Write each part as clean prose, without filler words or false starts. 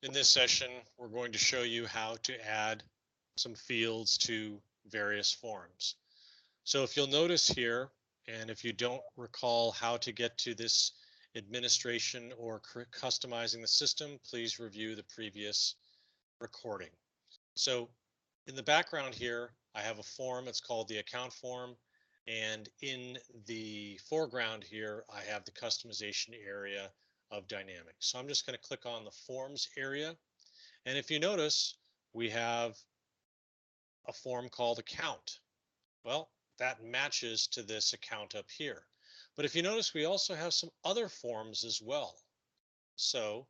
In this session, we're going to show you how to add some fields to various forms. So if you'll notice here, and if you don't recall how to get to this administration or customizing the system, please review the previous recording. So in the background here, I have a form. It's called the account form. And in the foreground here, I have the customization area of Dynamics. So I'm just going to click on the forms area. And if you notice, we have a form called account. Well, that matches to this account up here. But if you notice, we also have some other forms as well. So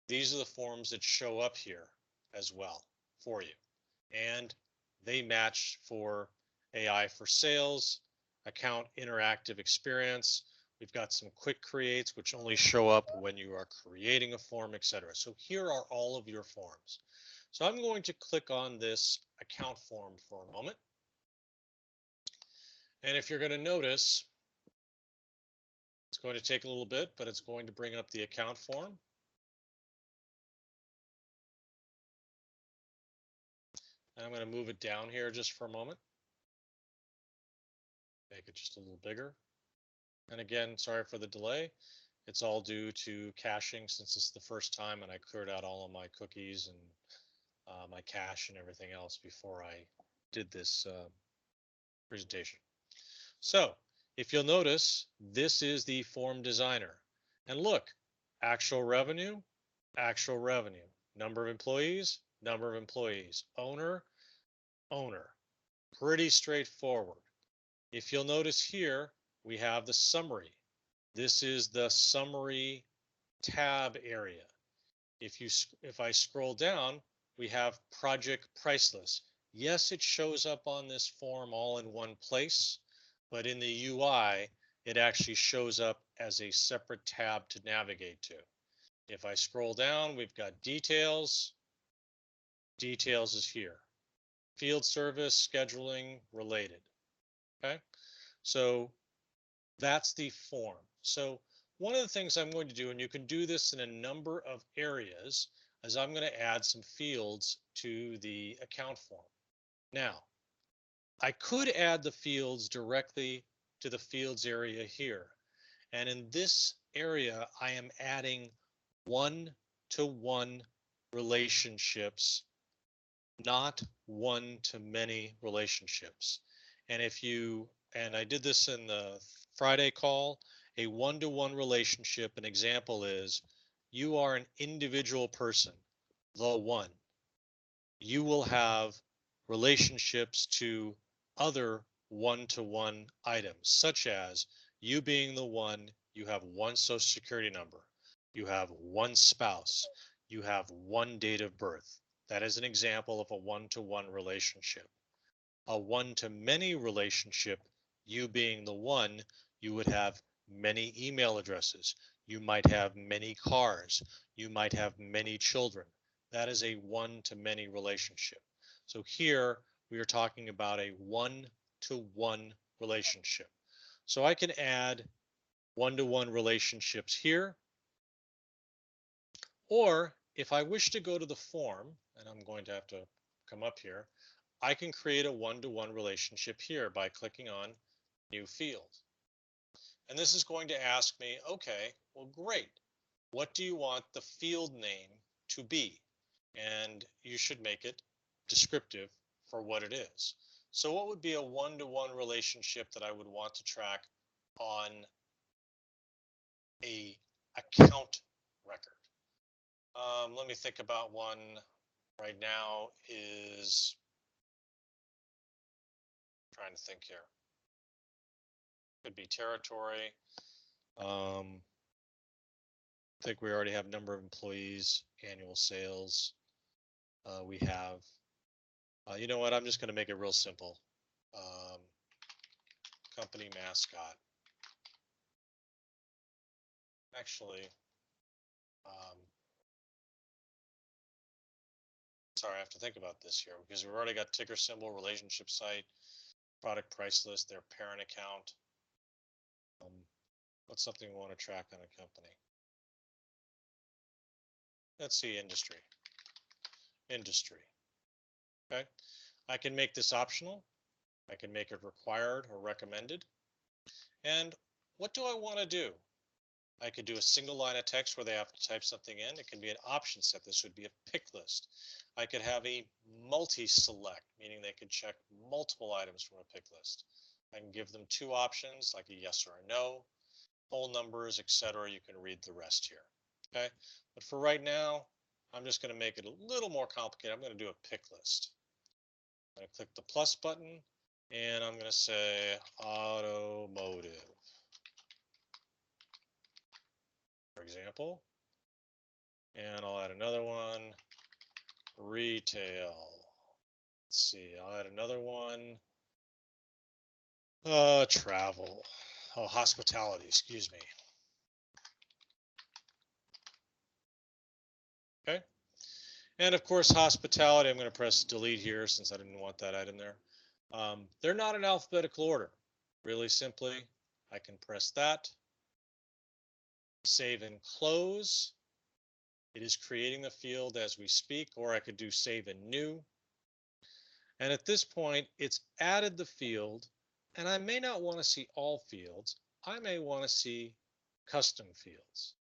these are the forms that show up here as well for you. And they match for AI for sales, account interactive experience. We've got some quick creates, which only show up when you are creating a form, etc. So here are all of your forms. So I'm going to click on this account form for a moment. And if you're going to notice, it's going to take a little bit, but it's going to bring up the account form. And I'm going to move it down here just for a moment. Make it just a little bigger. And again, sorry for the delay. It's all due to caching since it's the first time and I cleared out all of my cookies and my cache and everything else before I did this presentation. So if you'll notice, this is the form designer. And look, actual revenue, number of employees, owner, owner. Pretty straightforward. If you'll notice here, we have the summary. This is the summary tab area. If I scroll down, we have project price list. Yes, it shows up on this form all in one place, but in the UI, it actually shows up as a separate tab to navigate to. If I scroll down, we've got details. Details is here. Field service, scheduling, related. Okay, so that's the form. So one of the things I'm going to do, and you can do this in a number of areas, is I'm going to add some fields to the account form. Now, I could add the fields directly to the fields area here. And in this area, I am adding one-to-one relationships, not one-to-many relationships. And I did this in the Friday call, a one-to-one relationship, an example is you are an individual person, the one. You will have relationships to other one-to-one items, such as you being the one, you have one social security number, you have one spouse, you have one date of birth. That is an example of a one-to-one relationship. A one-to-many relationship, you being the one, you would have many email addresses. You might have many cars. You might have many children. That is a one-to-many relationship. So here we are talking about a one-to-one relationship. So I can add one-to-one relationships here. Or if I wish to go to the form, and I'm going to have to come up here, I can create a one-to-one relationship here by clicking on New Field. And this is going to ask me, okay, well, great. What do you want the field name to be? And you should make it descriptive for what it is. So what would be a one-to-one relationship that I would want to track on a account record? Let me think about one right now is trying to think here. Could be territory. I think we already have number of employees, annual sales. We have, you know what? I'm just going to make it real simple. Company mascot. Actually, sorry, I have to think about this here because we've already got ticker symbol, relationship site, product price list, their parent account. What's something we want to track on a company? Let's see, industry. Industry. Okay. I can make this optional. I can make it required or recommended. And what do I want to do? I could do a single line of text where they have to type something in. It can be an option set. This would be a pick list. I could have a multi-select, meaning they could check multiple items from a pick list. I can give them two options, like a yes or a no, whole numbers, etc. You can read the rest here. Okay, but for right now, I'm just going to make it a little more complicated. I'm going to do a pick list. I'm going to click the plus button, and I'm going to say automotive, for example. And I'll add another one, retail. Let's see, I'll add another one, travel. Oh, hospitality, excuse me. Okay. And of course, hospitality, I'm going to press delete here since I didn't want that item there. They're not in alphabetical order. Really simply, I can press that, save and close. It is creating the field as we speak, or I could do save and new. And at this point, it's added the field, and I may not want to see all fields. I may want to see custom fields.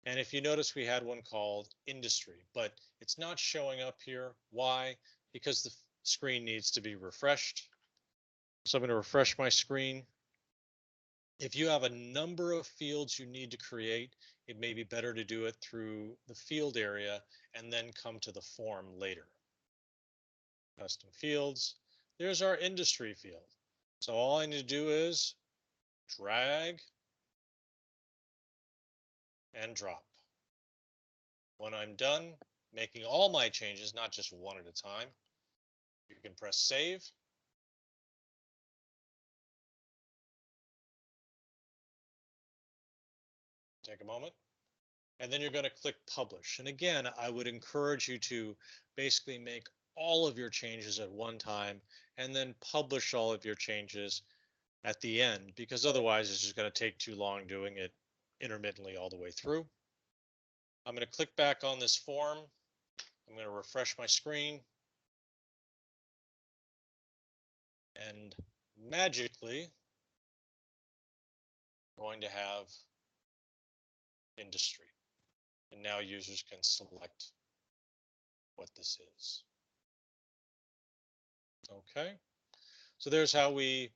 And if you notice, we had one called industry, but it's not showing up here. Why? Because the screen needs to be refreshed. So I'm going to refresh my screen. If you have a number of fields you need to create, it may be better to do it through the field area and then come to the form later. Custom fields. There's our industry field. So all I need to do is drag and drop. When I'm done making all my changes, not just one at a time, you can press save. Take a moment. And then you're going to click publish. And again, I would encourage you to basically make all of your changes at one time and then publish all of your changes at the end, because otherwise it's just going to take too long doing it intermittently all the way through. I'm going to click back on this form. I'm going to refresh my screen. And magically, I'm going to have industry. And now users can select what this is. Okay, so there's how we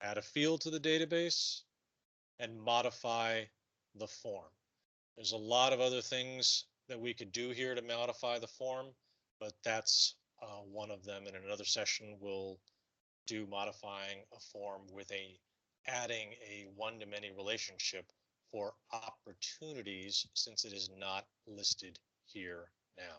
add a field to the database and modify the form. There's a lot of other things that we could do here to modify the form, but that's one of them. In another session, we'll do modifying a form with adding a one-to-many relationship for opportunities, since it is not listed here now.